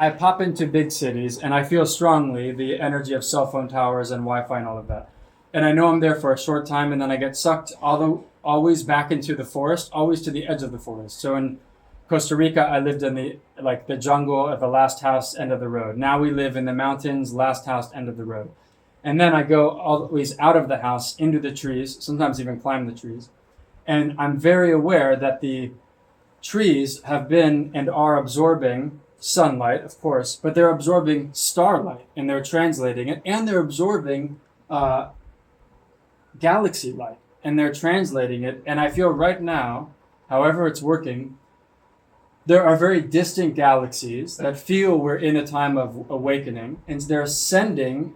I pop into big cities and I feel strongly the energy of cell phone towers and Wi-Fi and all of that. And I know I'm there for a short time, and then I get sucked always back into the forest, always to the edge of the forest. So in Costa Rica, I lived in the jungle at the last house end of the road. Now we live in the mountains, last house end of the road. And then I go always out of the house into the trees, sometimes even climb the trees. And I'm very aware that the trees have been and are absorbing sunlight, of course, but they're absorbing starlight and they're translating it, and they're absorbing galaxy light and they're translating it. And I feel right now, however it's working, there are very distant galaxies that feel we're in a time of awakening, and they're sending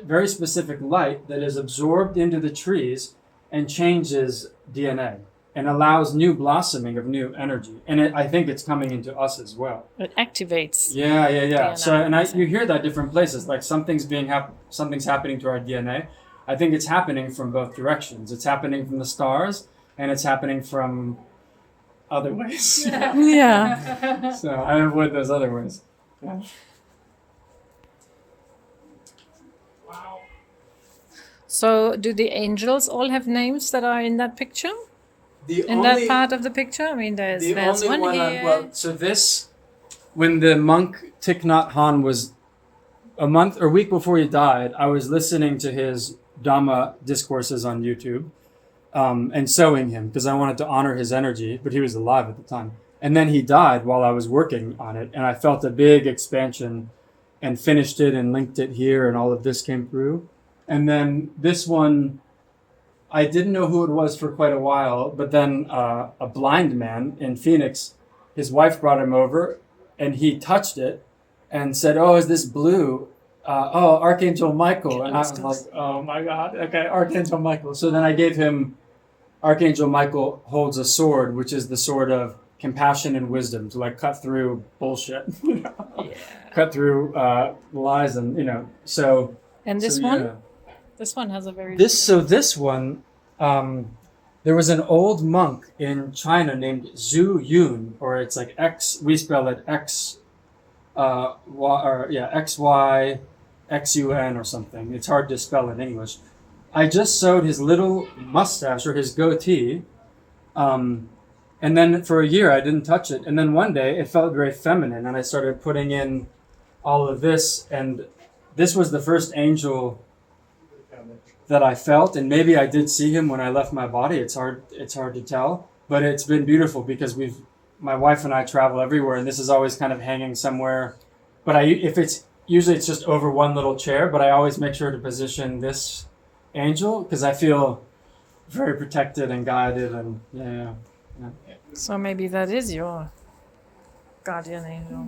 very specific light that is absorbed into the trees and changes DNA and allows new blossoming of new energy. And I think it's coming into us as well. It activates. Yeah. DNA. So, you hear that different places, like something's happening to our DNA. I think it's happening from both directions. It's happening from the stars, and it's happening from other ways. Yeah. So I avoid those other ways. Yeah. Wow. So do the angels all have names that are in that picture? In That part of the picture? I mean, there's one here. So this, when the monk Thich Nhat Hanh was a month or week before he died, I was listening to his Dhamma discourses on YouTube, and sewing him because I wanted to honor his energy, but he was alive at the time. And then he died while I was working on it, and I felt a big expansion and finished it and linked it here, and all of this came through. And then this one, I didn't know who it was for quite a while, but then a blind man in Phoenix, his wife brought him over, and he touched it and said, "Oh, is this blue? Archangel Michael." And I was like, "Oh my God, okay, Archangel Michael." So then I gave him, Archangel Michael holds a sword, which is the sword of compassion and wisdom, to like cut through bullshit, cut through lies, and so. And this so, one? yeah. This one has a very... This one, there was an old monk in China named Zhu Yun, or it's like X, we spell it X, XY, XUN or something. It's hard to spell in English. I just sewed his little mustache or his goatee, and then for a year I didn't touch it. And then one day it felt very feminine, and I started putting in all of this, and this was the first angel that I felt, and maybe I did see him when I left my body. It's hard to tell, but it's been beautiful because my wife and I travel everywhere, and this is always kind of hanging somewhere. But usually it's just over one little chair, but I always make sure to position this angel because I feel very protected and guided, and yeah. So maybe that is your guardian angel.